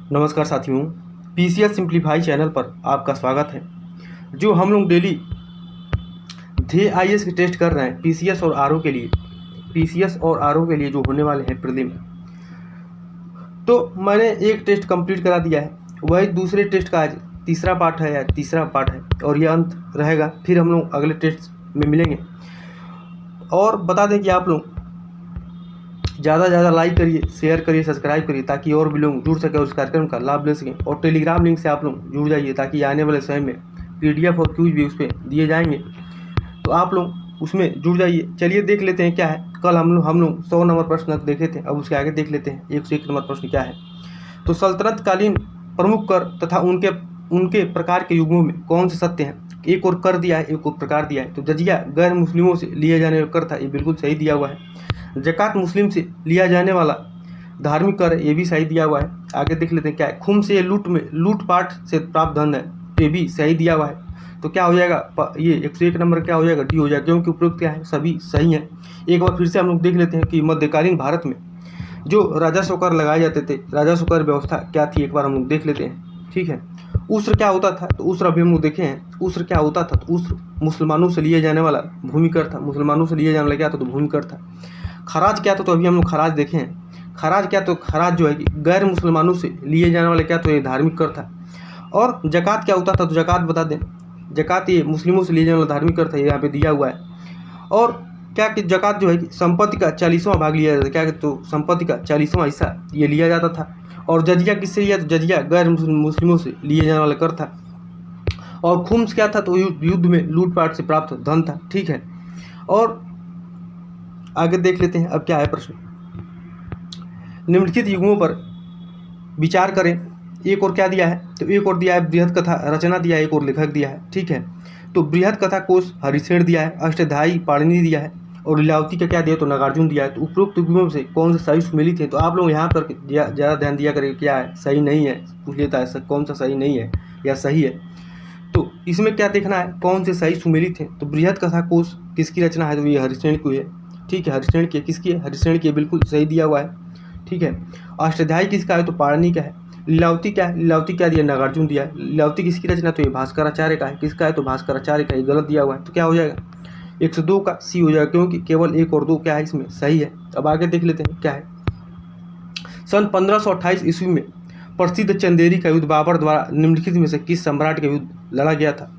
नमस्कार साथियों, PCS simplify channel पर आपका स्वागत है। जो हम लोग डेली जेआईएस के टेस्ट कर रहे हैं पीसीएस और आरओ के लिए जो होने वाले हैं प्रीलिम, तो मैंने एक टेस्ट कंप्लीट करा दिया है। वही दूसरे टेस्ट का आज तीसरा पार्ट है और यह अंत रहेगा। फिर हम लोग अगले टेस्ट में मिलेंगे। और बता दें कि आप लोग ज़्यादा से ज़्यादा लाइक करिए, शेयर करिए, सब्सक्राइब करिए ताकि और भी लोग जुड़ सके और इस कार्यक्रम का लाभ ले सकें। और टेलीग्राम लिंक से आप लोग जुड़ जाइए ताकि आने वाले समय में पीडीएफ और क्यूज भी उस पर दिए जाएंगे, तो आप लोग उसमें जुड़ जाइए। चलिए देख लेते हैं क्या है। कल हम लोग 100 नंबर प्रश्न देखे थे, अब उसके आगे देख लेते हैं 101 नंबर प्रश्न क्या है। तो सल्तनतकालीन प्रमुख कर तथा उनके प्रकार के युगों में कौन से सत्य हैं। एक और कर दिया है, एक और प्रकार दिया है। तो जजिया गैर मुस्लिमों से लिए जाने वाला कर था, ये बिल्कुल सही दिया हुआ है। ज़कात मुस्लिम से लिया जाने वाला धार्मिक कर है, ये भी सही दिया हुआ है। आगे देख लेते हैं क्या है। खुम से लूटपाट से प्राप्त धन है, तो ये भी सही दिया हुआ है। तो क्या हो जाएगा, ये 101 नंबर क्या हो जाएगा, डी हो जाएगा, क्योंकि उपरोक्त क्या है सभी सही हैं। एक बार फिर से हम लोग देख लेते हैं कि मध्यकालीन भारत में जो राजस्व कर लगाए जाते थे, राजस्व कर व्यवस्था क्या थी, एक बार हम लोग देख लेते हैं। ठीक है, उस्र क्या होता था, तो उस्र अभी हम लोग देखे हैं। उस्र क्या होता था, तो उस्र मुसलमानों से लिए जाने वाला भूमि कर था। मुसलमानों से लिए जाने वाला क्या था, तो भूमि कर था। खराज क्या था, तो अभी हम लोग खराज देखे हैं। खराज क्या, तो खराज जो है कि गैर मुसलमानों से लिए जाने वाले क्या, तो ये धार्मिक कर था। और जकात क्या होता था, तो जकात बता दें, जकात ये मुस्लिमों से लिए जाने वाला धार्मिक कर था, ये यहाँ पे दिया हुआ है। और क्या कि जकात जो है कि संपत्ति का 40वां भाग लिया जाता था। क्या कि तो संपत्ति का 40वां हिस्सा ये लिया जाता था। और जजिया किससे लिया, तो जजिया गैर मुस्लिमों से लिए जाने वाला कर था। और खुम्स क्या था, तो युद्ध में लूटपाट से प्राप्त धन था। ठीक है, और आगे देख लेते हैं अब क्या है प्रश्न। निम्नलिखित युगों पर विचार करें। एक और क्या दिया है, तो एक और दिया है बृहद कथा रचना दिया है, एक और लेखक दिया है। ठीक है, तो बृहद कथा कोश हरिसेन दिया है, अष्टधाई पाणिनि दिया है, और लीलावती का क्या दिया, तो नागार्जुन दिया है। तो उपरोक्त युगों से कौन से सही सुमेलित थे, तो आप लोग यहाँ पर ज़्यादा ध्यान दिया करें, क्या है सही नहीं है, पूछ लेता है कौन सा सही नहीं है या सही है। तो इसमें क्या देखना है, कौन से सही सुमेलित हैं। तो बृहद कथा कोश किसकी रचना है, तो ये हरिसेन की है। ठीक है, हरिसेन की किसकी है, हरिसेन की, बिल्कुल सही दिया हुआ है। ठीक है, अष्टाध्यायी किसका है, तो पाणिनि का है। लीलावती क्या है, लीलावती क्या दिया, नागार्जुन दिया है। लीलावती किसकी रचना, तो ये भास्कराचार्य का है। किसका है, तो भास्कराचार्य का, ये गलत दिया हुआ है। तो क्या हो जाएगा, 102 का सी हो जाएगा, क्योंकि केवल 1 और 2 क्या है इसमें सही है। अब आगे देख लेते हैं क्या है। सन 1528 ईस्वी में प्रसिद्ध चंदेरी का युद्ध बाबर द्वारा निम्नलिखित में से किस सम्राट के युद्ध लड़ा गया था।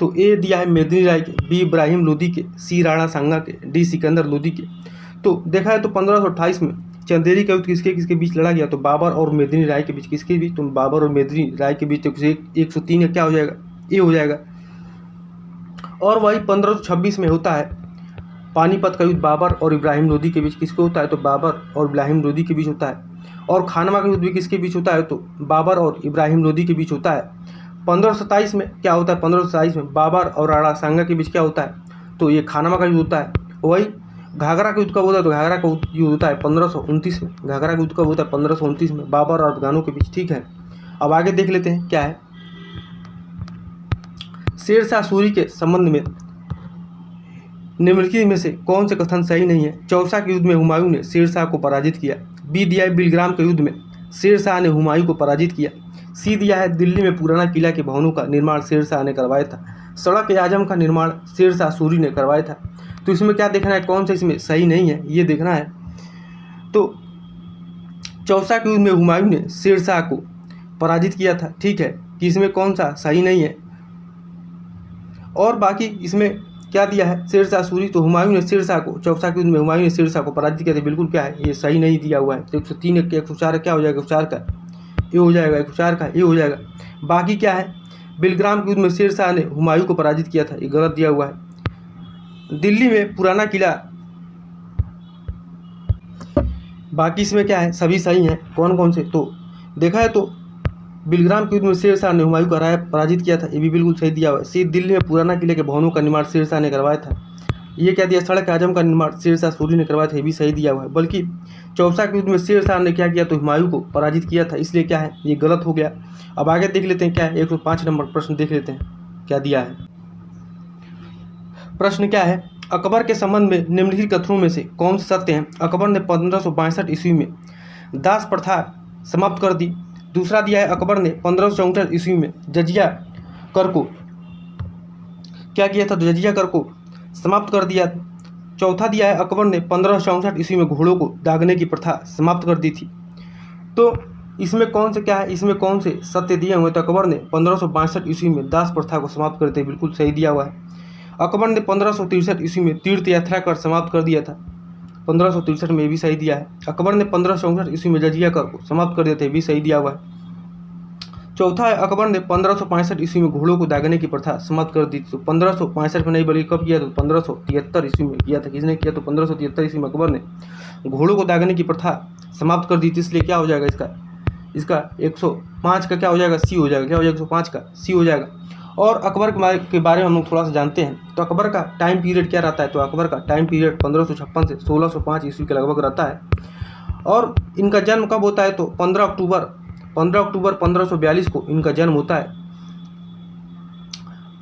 तो ए दिया है मेदिनी राय के, बी इब्राहिम लोदी के, सी राणा सांगा के, डी सिकंदर लोदी के। तो देखा है तो 1528 में चंदेरी का युद्ध किसके किसके बीच लड़ा गया, तो बाबर और मेदिनी राय के बीच। किसके बीच, तो बाबर और मेदिनी राय के बीच। तो 103 क्या हो जाएगा, ए हो जाएगा। और वही 1526 में होता है पानीपत का युद्ध बाबर और इब्राहिम लोदी के बीच। किसके होता है, तो बाबर और इब्राहिम लोदी के बीच होता है। और खानवा का युद्ध भी किसके बीच होता है, तो बाबर और इब्राहिम लोदी के बीच होता है। 1527 में क्या होता है, 1527 में बाबर और राणा सांगा के बीच क्या होता है, तो ये खानवा का युद्ध होता है। वही घाघरा का युद्ध कब होता है, तो घाघरा का युद्ध होता है 1529 में। घाघरा का युद्ध कब होता है, 1529 में, बाबर और अफगानों के बीच। ठीक है, अब आगे देख लेते हैं क्या है। शेरशाह सूरी के संबंध में निम्नलिखित में से कौन से कथन सही नहीं है। चौसा के युद्ध में हुमायूं ने शेरशाह को पराजित किया। बी दिया है बिलग्राम के युद्ध में शेरशाह ने हुमायूं को पराजित किया। सी दिया है दिल्ली में पुराना किला के भवनों का निर्माण शेरशाह ने करवाया था। सड़क आजम का निर्माण शेरशाह सूरी ने करवाया था। तो इसमें क्या देखना है, कौन सा इसमें सही नहीं है, ये देखना है। तो चौसा के युद्ध में हुमायूं ने शेरशाह को पराजित किया था। ठीक है, कि इसमें कौन सा सही नहीं है। और बाकी इसमें क्या दिया है, शेरशाह सूरी, तो हुमायूं ने शेरशाह को, चौसा के युद्ध में हुमायूं ने शेरशाह को पराजित किया था, बिल्कुल क्या है ये सही नहीं दिया हुआ है। तो 103 104 क्या हो जाएगा, 104 का ये हो जाएगा, 104 का ये हो जाएगा। बाकी क्या है, बिलग्राम के युद्ध में शेरशाह ने हुमायूं को पराजित किया था, ये गलत दिया हुआ है। दिल्ली में पुराना किला, बाकी इसमें क्या है सभी सही हैं। कौन कौन से, तो देखा है तो बिलग्राम के युद्ध में शेरशाह ने हुमायूं को पराजित किया था, ये भी बिल्कुल सही दिया हुआ है। सी दिल्ली में पुराना किले के भवनों का निर्माण शेरशाह ने करवाया था, ये क्या दिया, सड़क आजम का निर्माण शेरशाह सूरी ने करवाया था, ये भी सही दिया हुआ है। बल्कि चौसा के युद्ध में शेरशाह ने क्या किया, तो हुमायूं को पराजित किया था, इसलिए क्या है ये गलत हो गया। अब आगे देख लेते हैं क्या है, 105 नंबर प्रश्न देख लेते हैं क्या दिया है। प्रश्न क्या है, अकबर के संबंध में निम्नलिखित कथनों में से कौन से सत्य हैं। अकबर ने 1562 ईस्वी में दास प्रथा समाप्त कर दी। दूसरा दिया है अकबर ने 1564 ईस्वी में जजिया कर को क्या किया था, तो जजिया कर को समाप्त कर दिया। चौथा दिया है अकबर ने 1564 ईस्वी में घोड़ों को दागने की प्रथा समाप्त कर दी थी। तो इसमें कौन से क्या है, इसमें कौन से सत्य दिए हुए, तो अकबर ने 1562 ईस्वी में दास प्रथा को समाप्त कर दिया, बिल्कुल सही दिया हुआ है। अकबर ने 1563 ईस्वी में तीर्थ यात्रा कर समाप्त कर दिया था, 1563 में भी सही दिया है। अकबर ने 1564 ईस्वी में जजिया कर को समाप्त कर दिया था, भी सही दिया हुआ है। चौथा है अकबर ने 1565 ईस्वी में घोड़ों को दागने की प्रथा समाप्त कर दी थी। तो 1565 में नहीं बल्कि कब किया, तो 1573 ईस्वी में किया था। किसने किया, तो 1573 ईस्वी में अकबर ने घोड़ों को दागने की प्रथा समाप्त कर दी थी। इसलिए क्या हो जाएगा इसका 105 का क्या हो जाएगा, सी हो जाएगा। क्या हो जाएगा, 105 का सी हो जाएगा। और अकबर के बारे में हम लोग थोड़ा सा जानते हैं। तो अकबर का टाइम पीरियड क्या रहता है, तो अकबर का टाइम पीरियड 1556 से 1605 ईस्वी के लगभग रहता है। और इनका जन्म कब होता है, तो 15 अक्टूबर 1542 को इनका जन्म होता है।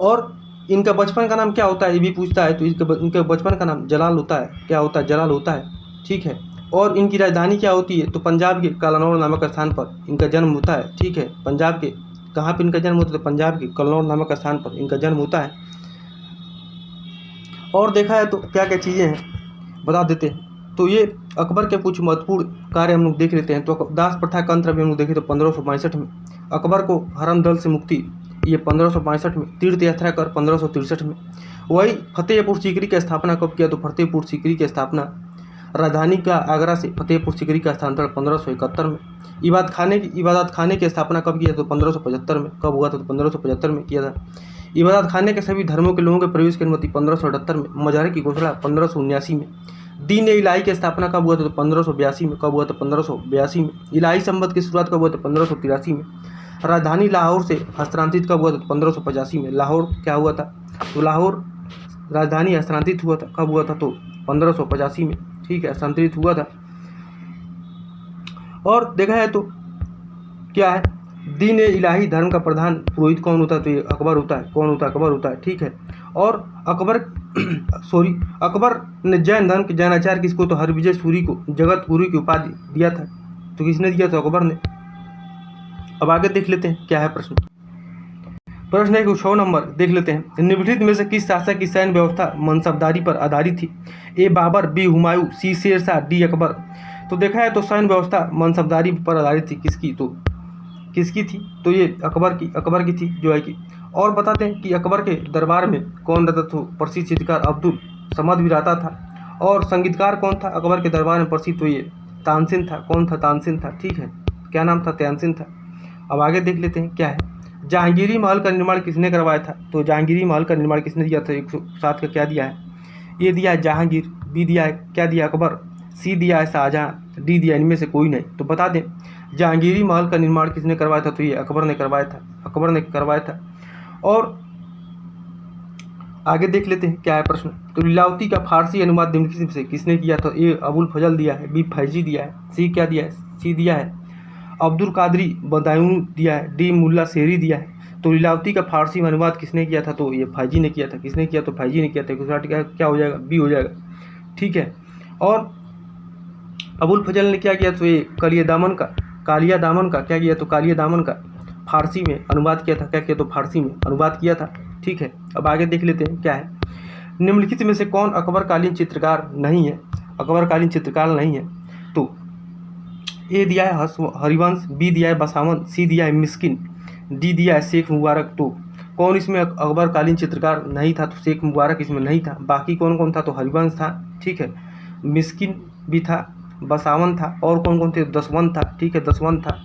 और इनका बचपन का नाम क्या होता है, ये भी पूछता है। तो इनके बचपन का नाम जलाल होता है। क्या होता है, जलाल होता है, ठीक है। और इनकी राजधानी क्या होती है, तो पंजाब के कलानौर नामक स्थान पर इनका जन्म होता है, ठीक है। पंजाब के कहाँ पर इनका जन्म होता है, तो पंजाब के कलानौर नामक स्थान पर इनका जन्म होता है। और देखा है तो क्या क्या चीज़ें हैं बता देते हैं। तो ये अकबर के कुछ महत्वपूर्ण कार्य हम लोग देख लेते हैं। तो दास प्रथा का अंत अभी हम लोग देखें तो 1562 में अकबर को हरम दल से मुक्ति, ये 1562 में। तीर्थ यात्रा कर 1563 में। वही फतेहपुर सीकरी की स्थापना कब किया, तो फतेहपुर सीकरी की स्थापना राजधानी का आगरा से फतेहपुर सीकरी का स्थानांतरण 1571 में। इबादत खाने की स्थापना कब किया, तो 1575 में। कब हुआ था, तो 1575 में किया था। इबादत खाने के सभी धर्मों के लोगों के प्रवेश की अनुमति 1578 में। मजहर की घोषणा 1579 में। दीन इलाही की स्थापना कब हुआ था, तो 1582 में। कब हुआ था, 1582 में। इलाही संबंध की शुरुआत कब हुआ था, 1583 में। राजधानी लाहौर से हस्तांतरित कब हुआ था, तो 1585 में। लाहौर क्या हुआ था, तो लाहौर राजधानी हस्तांतरित हुआ था, कब हुआ था, तो 1585 में, ठीक है, हस्तांतरित हुआ था। और देखा है तो क्या है, दीन इलाही धर्म का प्रधान पुरोहित कौन होता है, तो ये अकबर होता है। कौन होता है, अकबर होता है, ठीक है। और अकबर ने जैन धर्म के जैनाचार्य किसको, तो हरविजय सूरी को जगत गुरु की उपाधि दिया था। तो किसने दिया, तो अकबर ने। अब आगे देख लेते हैं क्या है प्रश्न। प्रश्न है 6 नंबर देख लेते हैं। निम्नलिखित में से किस शासक की सैन्य व्यवस्था मनसबदारी पर आधारित थी, ए बाबर, बी हुमायूं, सी शेरशाह, डी अकबर। तो देखा है तो सैन्य व्यवस्था मनसबदारी पर आधारित थी। किसकी थी, तो ये अकबर की थी जो है कि। और बताते हैं कि अकबर के दरबार में कौन रहता था, प्रसिद्ध चित्रकार अब्दुल समद भी रहता था। और संगीतकार कौन था अकबर के दरबार में प्रसिद्ध, तो ये तानसेन था। कौन था, तानसेन था, ठीक है। क्या नाम था, तानसेन था। अब आगे देख लेते हैं क्या है। जहांगीरी महल का निर्माण किसने करवाया था, तो जहांगीरी महल का निर्माण किसने दिया था, 107 का क्या दिया है, ये दिया है जहांगीर, बी दिया है क्या दिया अकबर, सी दिया है शाहजहां, डी दिया इनमें से कोई नहीं। तो बता दें जहांगीरी महल का निर्माण किसने करवाया था, तो ये अकबर ने करवाया था। और आगे देख लेते हैं क्या है प्रश्न। तो लीलावती का फारसी अनुवाद निम्नलिखित से किसने किया था, ए अबुल फजल दिया है, बी फैजी दिया है, सी क्या दिया है, सी दिया है अब्दुल कादरी बदायूं दिया है, डी मुल्ला शेरी दिया है। तो लीलावती का फारसी में अनुवाद किसने किया था, तो ये फैजी ने किया था। किसने किया, तो फैजी ने किया था। क्या हो जाएगा, बी हो जाएगा, ठीक है। और अबुल फजल ने क्या किया, तो ये कालिया दामन का क्या किया, तो कालिया दामन का फारसी में अनुवाद किया था। क्या किया, तो फारसी में अनुवाद किया था, ठीक है। अब आगे देख लेते हैं क्या है। निम्नलिखित में से कौन अकबरकालीन चित्रकार नहीं है, तो ए दिया है हरिवंश, बी दिया है बसावन, सी दिया है मिस्किन, डी दिया है शेख मुबारक। तो कौन इसमें अकबरकालीन चित्रकार नहीं था, तो शेख मुबारक इसमें नहीं था। बाकी कौन कौन था, तो हरिवंश था, ठीक है, मिस्किन भी था, बसावन था, और कौन कौन थे, दसवंत था, ठीक है, दसवंत था,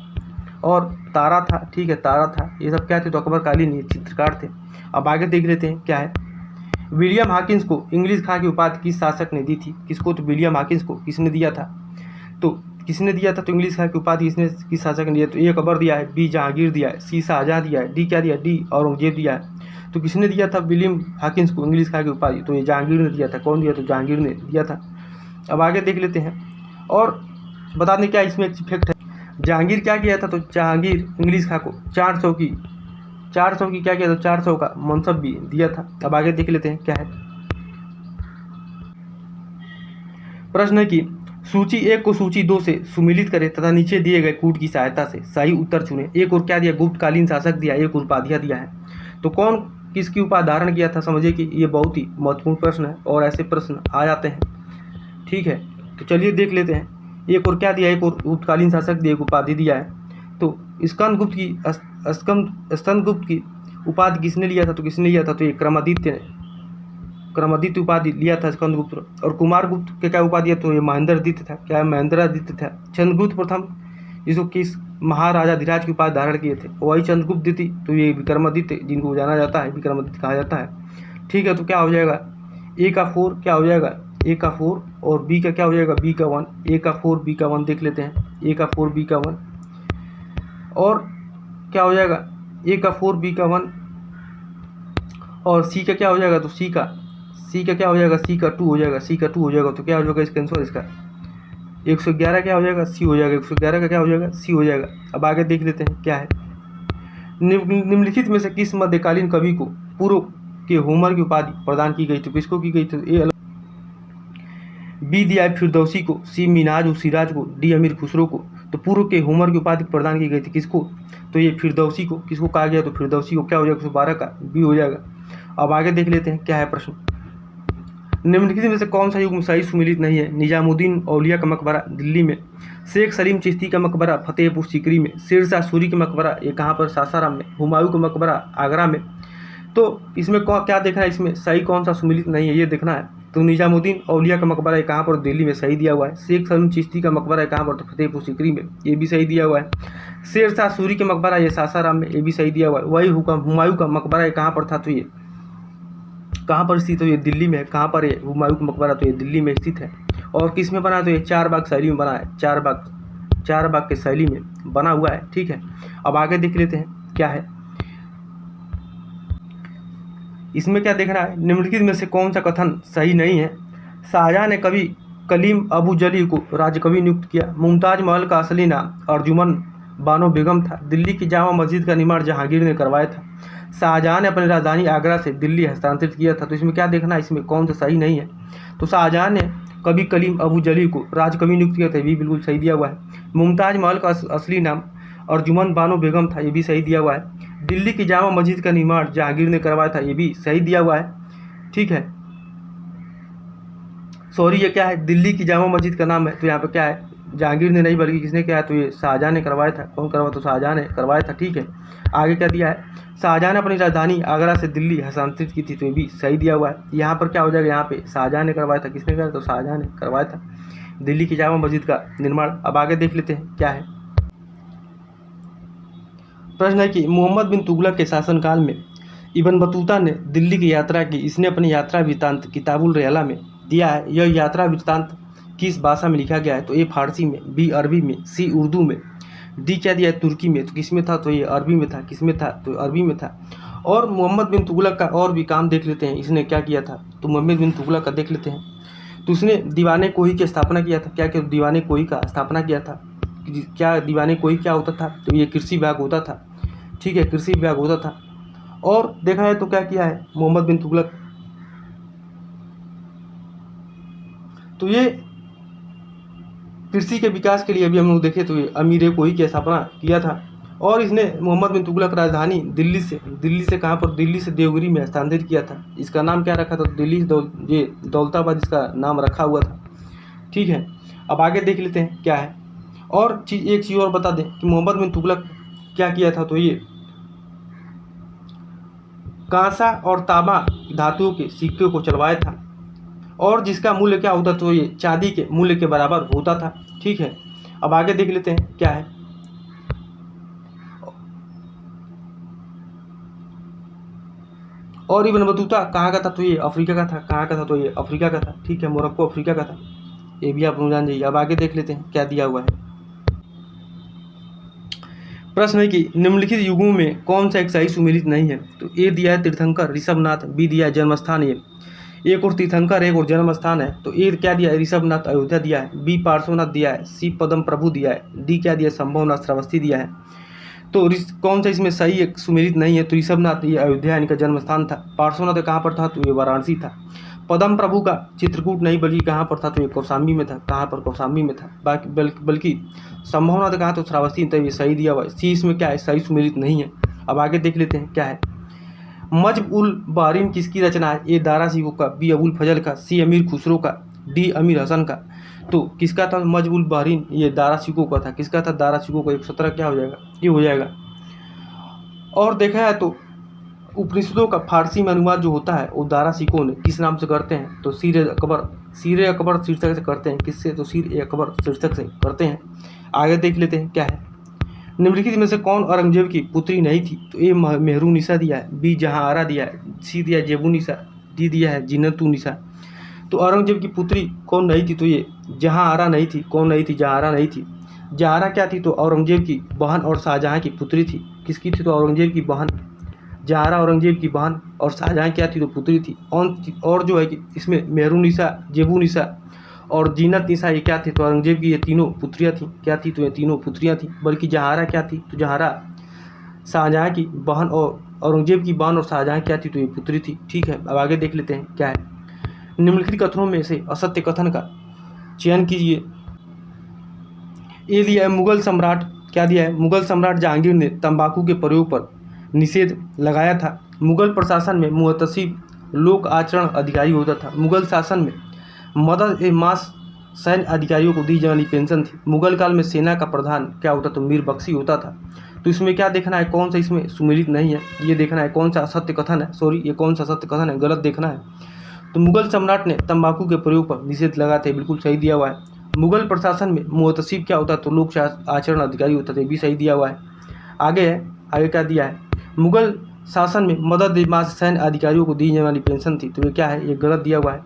और तारा था, ठीक है, तारा था। ये सब क्या थे, तो अकबरकालीन चित्रकार थे। अब आगे देख लेते हैं क्या है। विलियम हॉकिंस को इंग्लिश खां की उपाधि किस शासक ने दी थी, किसको, तो विलियम हॉकिंस को किसने दिया था, तो इंग्लिश खां की उपाधि किस शासक ने दिया, तो ए अकबर दिया है, बी जहांगीर दिया है, सी शाहजहां दिया है, डी क्या दिया, डी औरंगजेब दिया है। तो किसने दिया था विलियम हॉकिंस को इंग्लिश खां की उपाधि, तो ये जहांगीर ने दिया था। कौन दिया, तो जहांगीर ने दिया था। अब आगे देख लेते हैं और बता दें क्या इसमें एक इफेक्ट है। जहांगीर क्या किया था, तो जहांगीर इंग्लिश खां को 400 की क्या किया था, 400 का मनसब भी दिया था। अब आगे देख लेते हैं क्या है। प्रश्न है कि सूची 1 को सूची 2 से सुमिलित करें तथा नीचे दिए गए कूट की सहायता से सही उत्तर चुनें। एक और क्या दिया, गुप्तकालीन शासक दिया, एक उपाधियाँ दिया है। तो कौन किसकी उपाधि धारण किया था, समझिए कि ये बहुत ही महत्वपूर्ण प्रश्न है और ऐसे प्रश्न आ जाते हैं। ठीक है, तो चलिए देख लेते हैं। एक और क्या दिया, एक और गुप्तकालीन शासक दिया, एक उपाधि दिया है। तो स्कंदगुप्त की उपाधि किसने लिया था, तो किसने लिया था, तो ये क्रमादित्य उपाधि लिया था स्कंदगुप्त। और कुमारगुप्त के क्या उपाधि है, तो ये महेंद्रादित्य था। क्या है, महेंद्रादित्य था। चंद्रगुप्त प्रथम जिसको किस महाराजा धीराज की उपाधि धारण किए थे, वही चंद्रगुप्त द्वितीय, तो ये विक्रमादित्य जिनको जाना जाता है, विक्रमादित्य कहा जाता है। ठीक है, तो क्या हो जाएगा, ए का 4 क्या हो जाएगा, ए का 4 और बी का क्या हो जाएगा, बी का 1। ए का 4 बी का 1 देख लेते हैं, ए का 4 बी का 1 और क्या हो जाएगा, ए का 4 बी का 1 और सी का क्या हो जाएगा, तो सी का क्या हो जाएगा, सी का 2 हो जाएगा, सी का 2 हो जाएगा। तो क्या हो जाएगा इसका आंसर, इसका 111 क्या हो जाएगा, सी हो जाएगा। 111 का क्या हो जाएगा, सी हो जाएगा। अब आगे देख लेते हैं क्या है। निम्नलिखित में से किस मध्यकालीन कवि को पूर्व के होमर की उपाधि प्रदान की गई थी, किसको की गई थी, ए बी दिया है फिरदौसी को, सी मिनाज और सिराज को, डी अमीर खुसरो को। तो पूर्व के होमर की उपाधि प्रदान की गई थी किसको, तो ये फिरदौसी को। किसको कहा गया, तो फिरदौसी को। क्या हो जाएगा, 112 का बी हो जाएगा। अब आगे देख लेते हैं क्या है प्रश्न। निम्नलिखित में से कौन सा युग में सही सुमिलित नहीं है, निजामुद्दीन औलिया का मकबरा दिल्ली में, शेख सलीम चिश्ती का मकबरा फतेहपुर सीकरी में, शेरशाह सूरी का मकबरा ये कहाँ पर, सासाराम में, हुमायूं का मकबरा आगरा में। तो इसमें क्या देखना है, इसमें सही कौन सा सुमिलित नहीं है ये देखना है। तो निजामुद्दीन औलिया का मकबरा है कहाँ पर, दिल्ली में, सही दिया हुआ है। शेख सलीम चिश्ती का मकबरा है कहाँ पर, तो फतेहपुर सीकरी में, ये भी सही दिया हुआ है। शेरशाह सूरी का मकबरा ये सासाराम में, ये भी सही दिया हुआ है। वही हुमायूं का मकबरा है कहाँ पर था, तो ये कहाँ पर स्थित है, ये दिल्ली में है। कहाँ पर है हुमायूं का मकबरा, तो ये दिल्ली में स्थित है। और किस में बना, तो ये चारबाग शैली में बना है, चारबाग के शैली में बना हुआ है। ठीक है, अब आगे देख लेते हैं क्या है इसमें, क्या देखना है। निम्नलिखित में से कौन सा कथन सही नहीं है, शाहजहां ने कवि कलीम अबू जली को राजकवि नियुक्त किया, मुमताज महल का असली नाम अर्जुमन बानो बेगम था, दिल्ली की जामा मस्जिद का निर्माण जहांगीर ने करवाया था, शाहजहां ने अपनी राजधानी आगरा से दिल्ली हस्तांतरित किया था। तो इसमें क्या देखना है, इसमें कौन सा सही नहीं है। तो शाहजहां ने कवि कलीम अबू जली को राजकवि नियुक्त किया था, ये भी बिल्कुल सही दिया हुआ है। मुमताज महल का असली नाम अर्जुमन बानो बेगम था, ये भी सही दिया हुआ है। दिल्ली की जामा मस्जिद का निर्माण जहांगीर ने करवाया था, ये भी सही दिया हुआ है। ठीक है, सॉरी ये क्या है, दिल्ली की जामा मस्जिद का नाम है, तो यहाँ पे क्या है, जहांगीर ने नहीं बल्कि किसने किया है, तो ये शाहजहां ने करवाया था। कौन करवाया, तो शाहजहां ने करवाया था। ठीक है, आगे क्या दिया है, शाहजहां ने अपनी राजधानी आगरा से दिल्ली हस्तांतरित की थी, तो ये भी सही दिया हुआ है। यहाँ पर क्या हो जाएगा, यहाँ पे शाहजहां ने करवाया था, किसने किया, तो शाहजहां ने करवाया था दिल्ली की जामा मस्जिद का निर्माण। अब आगे देख लेते हैं क्या है। प्रश्न है कि मोहम्मद बिन तुगलक के शासनकाल में इब्न बतूता ने दिल्ली की यात्रा की, इसने अपनी यात्रा वृत्तांत किताबुल रियाला में दिया है। यह यात्रा वृत्तांत किस भाषा में लिखा गया है, तो ए फारसी में, बी अरबी में, सी उर्दू में, डी क्या दिया है, तुर्की में। तो किस में था, तो ये अरबी में था। किस में था, तो अरबी में था। और मोहम्मद बिन तुगलक का और भी काम देख लेते हैं, इसने क्या किया था, तो मोहम्मद बिन तुगलक का देख लेते हैं। तो उसने दीवाने कोही की स्थापना किया था। क्या दीवाने कोही का स्थापना किया था। क्या दीवाने कोही क्या होता था, तो ये कृषि विभाग होता था। ठीक है, कृषि विभाग होता था। और देखा है तो क्या किया है मोहम्मद बिन तुगलक, तो ये कृषि के विकास के लिए अभी हम लोग देखें तो ये अमीर कोही की स्थापना किया था। और इसने मोहम्मद बिन तुगलक राजधानी दिल्ली से कहाँ पर, दिल्ली से देवगिरी में हस्तांतरित किया था। इसका नाम क्या रखा था, दिल्ली ये दौलताबाद इसका नाम रखा हुआ था। ठीक है, अब आगे देख लेते हैं क्या है। और एक चीज़ और बता दें कि मोहम्मद बिन तुगलक क्या किया था, तो ये कांसा और तांबा धातुओं के सिक्के को चलवाया था, और जिसका मूल्य क्या होता, तो ये चांदी के मूल्य के बराबर होता था। ठीक है, अब आगे देख लेते हैं क्या है। और इब्न बतूता कहाँ का था, तो ये अफ्रीका का था। कहाँ का था, तो ये अफ्रीका का था। ठीक है, मोरक्को अफ्रीका का था, ये भी आप लोग जान जाइए। अब आगे देख लेते हैं क्या दिया हुआ है। प्रश्न है कि निम्नलिखित युगों में कौन सा एक सही सुमेलित नहीं है, तो ए दिया है तीर्थंकर ऋषभनाथ, बी दिया है जन्मस्थान, ये एक और तीर्थंकर एक और जन्म स्थान है, तो ए क्या दिया है ऋषभनाथ अयोध्या दिया है, बी पार्श्वनाथ दिया है, सी पद्म प्रभु दिया है, डी क्या दिया है संभवनाथ श्रावस्ती दिया है। तो कौन सा इसमें सही एक सुमेलित नहीं है, तो ऋषभनाथ ये अयोध्या इनका जन्म स्थान था। पार्श्वनाथ कहाँ पर था, तो ये वाराणसी था। पदम प्रभु का चित्रकूट नहीं बल्कि कहाँ पर था, तो ये कौशाम्बी में था। कहाँ पर? कौशाम्बी में था। बल्कि संभावना तो कहा तो श्रावस्ती, तो ये सही दिया हुआ है। सी इसमें क्या है, सही सुमेलित नहीं है। अब आगे देख लेते हैं क्या है। मजब उल बहरीन किसकी रचना है? ए दारा शिकोह का, बी अबुल फजल का, सी अमीर खुसरो का, डी अमीर हसन का। तो किसका था मजब उल बहरीन? ये दारा शिकोह का था। किसका था? दारा शिकोह का। 117 क्या हो जाएगा? ये हो जाएगा। और देखा है तो उपनिषदों का फारसी में अनुवाद जो होता है वो दारा शिकोह ने किस नाम से करते हैं? तो सीर अकबर शीर्षक से करते हैं। किससे? तो सीर अकबर शीर्षक से करते हैं। आगे देख लेते हैं क्या है। निम्नलिखित में से कौन औरंगजेब की पुत्री नहीं थी? तो ए मेहरुनिसा दिया है, बी जहांआरा दिया है, सी दिया है जेबुनिसा, डी दिया है जिन्नतुनिसा। तो औरंगजेब की पुत्री कौन नहीं थी? तो ये जहांआरा नहीं थी। कौन नहीं थी? जहांआरा नहीं थी। जहांआरा क्या थी? तो औरंगजेब की बहन और शाहजहां की पुत्री थी। किसकी थी? तो औरंगजेब की बहन। जहांआरा औरंगजेब की बहन और शाहजहां क्या थी? तो पुत्री थी। और जो है कि इसमें मेहरुनिसा, जेबुनिसा और जीनत निसा ये क्या थी? तो औरंगजेब की ये तीनों पुत्रियां थी। क्या थी? तो ये तीनों पुत्रियां थी। बल्कि जहांआरा क्या थी? तो जहांआरा शाहजहां की बहन और औरंगजेब की बहन और शाहजहां क्या थी? तो ये पुत्री थी। ठीक है, अब आगे देख लेते हैं क्या है। निम्नलिखित कथनों में से असत्य कथन का चयन कीजिए। ये दिया है मुगल सम्राट, क्या दिया है? मुगल सम्राट जहांगीर ने तंबाकू के प्रयोग पर निषेध लगाया था। मुगल प्रशासन में मुहतसिब लोक आचरण अधिकारी होता था। मुगल शासन में मदद ए मास सैन्य अधिकारियों को दी जाने वाली पेंशन थी। मुगल काल में सेना का प्रधान क्या होता? तो मीर बख्शी होता था। तो इसमें क्या देखना है? कौन सा इसमें सुमेलित नहीं है, ये देखना है। कौन सा असत्य कथन है? सॉरी, ये कौन सा असत्य कथन है? गलत देखना है। तो मुगल सम्राट ने तंबाकू के प्रयोग पर निषेध लगाते, बिल्कुल सही दिया हुआ है। मुगल प्रशासन में मुहतसिब क्या होता? तो लोक आचरण अधिकारी होता था, भी सही दिया हुआ है। आगे है, आगे क्या दिया है? मुगल शासन में मदद ए मास सैन्य अधिकारियों को दी जाने वाली पेंशन थी। तो ये क्या है? ये गलत दिया हुआ है।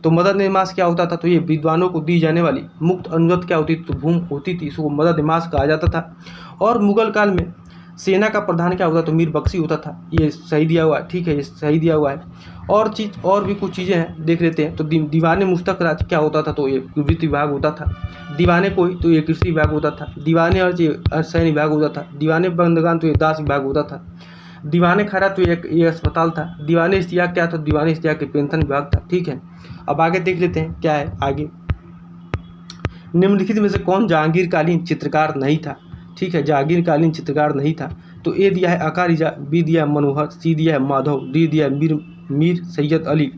तो मदद ए मास क्या होता था? तो ये विद्वानों को दी जाने वाली मुक्त अनुगत क्या होती थी? तो भूमि होती थी, इसको मदद ए मास कहा जाता था। और मुगल काल में सेना का प्रधान क्या होता? तो मीर बख्शी होता था। ये सही दिया हुआ है। ठीक है, ये सही दिया हुआ है। और भी कुछ चीज़ें हैं, देख लेते हैं। तो दीवाने मुश्तक राज क्या होता था? तो ये वित्त विभाग होता था। दीवाने कोई तो ये कृषि विभाग होता था। दीवाने अर्ज ये सैन्य विभाग होता था। दीवाने बंदगान तो ये दास विभाग होता था। दीवाने खैरा तो ये अस्पताल था। दीवाने इश्तियाक क्या था? दीवाने इश्तियाक के पेंशन विभाग था। ठीक है, अब आगे देख लेते हैं क्या है आगे। निम्नलिखित में से कौन जहांगीरकालीन चित्रकार नहीं था? ठीक है, जहांगीरकालीन चित्रकार नहीं था। तो ए दिया है अकारिजा, बी दिया है मनोहर, सी दिया है माधव, डी दिया है मीर सैयद अली।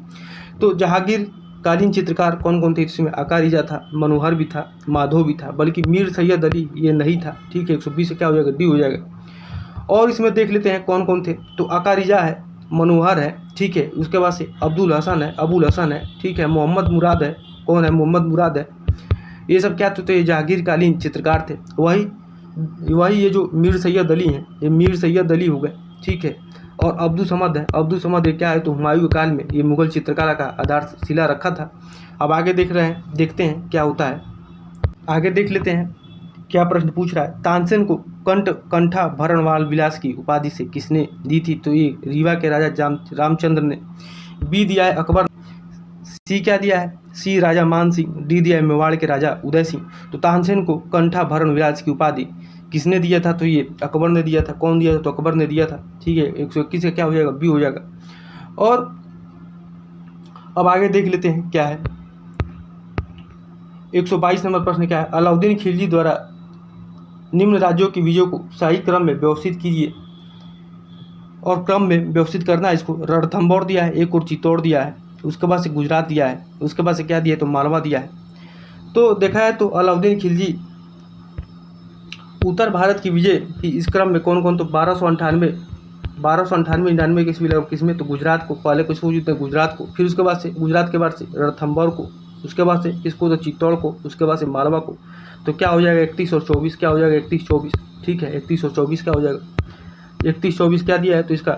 तो जहांगीरकालीन चित्रकार कौन कौन थे? इसमें अकारिजा था, मनोहर भी था, माधव भी था, बल्कि मीर सैयद अली ये नहीं था। ठीक है, 120 से क्या हो जाएगा? डी हो जाएगा। और इसमें देख लेते हैं कौन कौन थे। तो अकारिजा है, मनोहर है, ठीक है, उसके बाद से अब्दुल हसन है, ठीक है, मोहम्मद मुराद है। कौन है? मोहम्मद मुराद है। ये सब क्या थे? तो ये जहांगीरकालीन चित्रकार थे। वही ये जो मीर सैयद अली हैं, ये मीर सैयद अली हो गए। ठीक है, और अब्दुल समद है। अब्दुल समद ये क्या है? तो हुमायूं काल में ये मुगल चित्रकला का आधारशिला रखा था। अब आगे देखते हैं क्या होता है। आगे देख लेते हैं क्या प्रश्न पूछ रहा है। तानसेन को कंठा भरणवाल विलास की उपाधि से किसने दी थी? तो ये रीवा के राजा रामचंद्र ने। बी दिया है अकबर। सी क्या दिया है? सी राजा मान सिंह। डी दिया है मेवाड़ के राजा उदय सिंह। तो तानसेन को कंठा भरण विलास की उपाधि किसने दिया था? तो ये अकबर ने दिया था। कौन दिया था? तो अकबर ने दिया था। ठीक है, 121 का क्या हो जाएगा? बी हो जाएगा। और अब आगे देख लेते हैं क्या है। 122 नंबर प्रश्न क्या है? अलाउद्दीन खिलजी द्वारा निम्न राज्यों की विजयों को सही क्रम में व्यवस्थित कीजिए। और क्रम में व्यवस्थित करना है इसको। रणथंभौर दिया है, एक और चित्तौड़ दिया है, उसके बाद से गुजरात दिया है, उसके बाद से क्या दिया है? तो मालवा दिया है। तो देखा है तो अलाउद्दीन खिलजी उत्तर भारत की विजय की इस क्रम में कौन कौन? तो 1298 99 ईस्वी लगा किसमें? तो गुजरात को। पहले किसको जीते? गुजरात को। फिर उसके बाद से गुजरात के बाद से रणथंभौर को, उसके बाद से किसको? तो चित्तौड़ को, उसके बाद से मालवा को। तो क्या हो जाएगा? 31 और 24 क्या हो जाएगा? 31 24। ठीक है, 31 और 24 क्या हो जाएगा? 31 24 क्या दिया है? तो इसका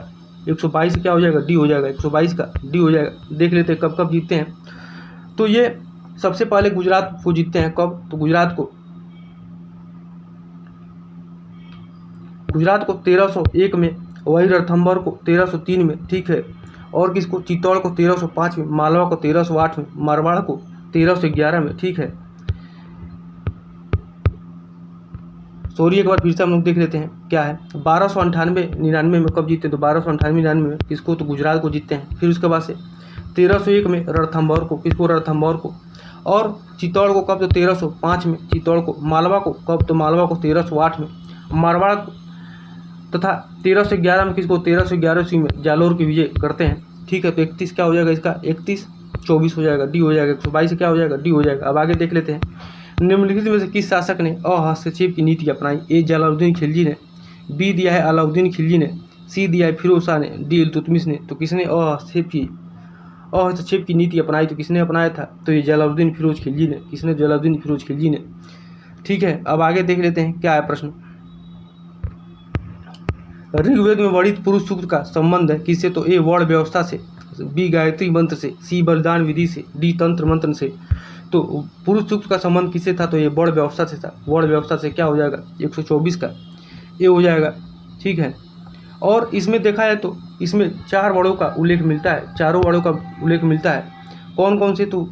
122 क्या हो जाएगा? डी हो जाएगा। 122 का डी हो जाएगा। देख लेते हैं कब कब जीतते हैं। तो ये सबसे पहले गुजरात को जीतते हैं। कब? तो गुजरात को 1301 में, वही रणथंभौर को 1303 में। ठीक है, और किसको? चित्तौड़ को 1305 में, मालवा को 1308 में, मारवाड़ को 1311 में। ठीक है, सॉरी एक बार फिर से हम लोग देख लेते हैं क्या है। 1298 99 में कब जीतते हैं? तो 1298 99 में किसको? तो गुजरात को जीतते हैं। फिर उसके बाद से 1301 में रणथंभौर को, किसको, रणथंभौर को। और चित्तौड़ को कब, तो 1305 में चित्तौड़ को। मालवा को कब, तो मालवा को 1308 में। मारवाड़ तथा 1311 में किसको, 1311 ईस्वी में जालोर की विजय करते हैं। ठीक है, तो 31 क्या हो जाएगा इसका, 31 24 हो जाएगा, डी हो जाएगा। 122 से क्या हो जाएगा, डी हो जाएगा। अब आगे देख लेते हैं, निम्नलिखित में से किस शासक ने अहस्तक्षेप की नीति अपनाई। ए जलालुद्दीन खिलजी ने, बी दिया है अलाउद्दीन खिलजी ने, सी दिया है फिरोज शाह ने, डी इल्तुतमिश ने। तो किसने अहस्तक्षेप की नीति अपनाई, तो किसने अपनाया था, तो ये जलालुद्दीन फिरोज खिलजी ने। किसने, जलालुद्दीन फिरोज खिलजी ने। ठीक है, अब आगे देख लेते हैं क्या है प्रश्न। ऋग्वेद में वर्णित पुरुष सूक्त का संबंध है किससे, तो ए वर्ण व्यवस्था से, बी गायत्री मंत्र से, सी बलिदान विधि से, डी तंत्र मंत्र से। तो पुरुष सूक्त का संबंध किससे था, तो ये वर्ण व्यवस्था से था। वर्ण व्यवस्था से क्या हो जाएगा, 124 का ए हो जाएगा। ठीक है, और इसमें देखा है तो इसमें 4 वर्णों का उल्लेख मिलता है, चारों वर्णों का उल्लेख मिलता है। कौन कौन से, तो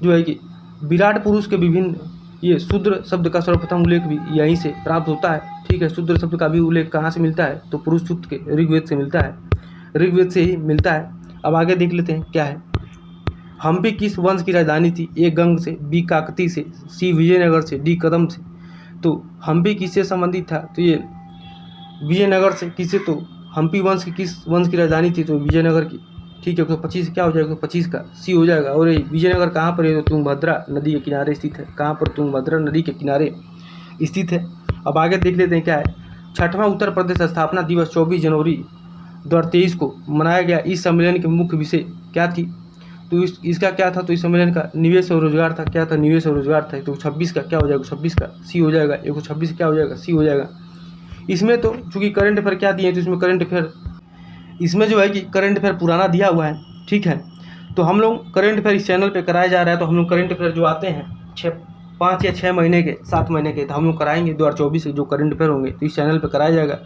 जो है कि विराट पुरुष के विभिन्न, ये शूद्र शब्द का सर्वप्रथम उल्लेख भी यहीं से प्राप्त होता है। ठीक है, शूद्र शब्द का भी उल्लेख कहाँ से मिलता है, तो पुरुष सूक्त के ऋग्वेद से मिलता है, ऋग्वेद से ही मिलता है। अब आगे देख लेते हैं क्या है। हम्पी किस वंश की राजधानी थी, ए गंग से, बी काकती से, सी विजयनगर से, डी कदम से। तो हम्पी किससे संबंधित था, तो ये विजयनगर से। किससे, तो हम्पी वंश की किस वंश की राजधानी थी, तो विजयनगर की। ठीक है, 125 क्या हो जाएगा, 125 का सी हो जाएगा। और ये विजयनगर कहाँ पर है, तो तुंगभद्रा नदी के किनारे स्थित है। कहाँ पर, तुंगभद्रा नदी के किनारे स्थित है। अब आगे देख लेते हैं क्या है। 6वां उत्तर प्रदेश स्थापना दिवस 24 जनवरी 2023 को मनाया गया। इस सम्मेलन के मुख्य विषय क्या थी, तो इसका क्या था, तो इस सम्मेलन का निवेश और रोजगार था। क्या था, निवेश और रोजगार था। तो 26 का क्या हो जाएगा, 26 का सी हो जाएगा। 126 क्या हो जाएगा, सी हो जाएगा। इसमें तो चूंकि करंट अफेयर क्या दिए, तो इसमें करंट अफेयर, इसमें जो है कि करंट अफेयर पुराना दिया हुआ है। ठीक है, तो हम लोग करंट अफेयर इस चैनल पे कराया जा रहा है। तो हम लोग करंट अफेयर जो आते हैं 5 या 6 महीने के, 7 महीने के, तो हम लोग कराएंगे 2024 से जो करंट अफेयर होंगे, तो इस चैनल पे कराया जाएगा।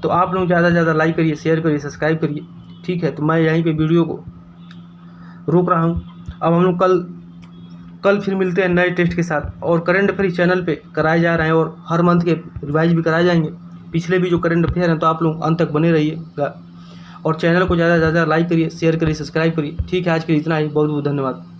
तो आप लोग ज़्यादा से ज़्यादा लाइक करिए, शेयर करिए, सब्सक्राइब करिए। ठीक है, तो मैं यहीं पे वीडियो को रोक रहा हूँ। अब हम लोग कल फिर मिलते हैं नए टेस्ट के साथ। और करंट अफेयर इस चैनल पे कराए जा रहे हैं और हर मंथ के रिवाइज भी कराए जाएंगे। पिछले भी जो करंट अफेयर हैं, तो आप लोग अंत तक बने रहिएगा और चैनल को ज़्यादा से ज़्यादा लाइक करिए, शेयर करिए, सब्सक्राइब करिए। ठीक है, आज के लिए इतना ही। बहुत बहुत धन्यवाद।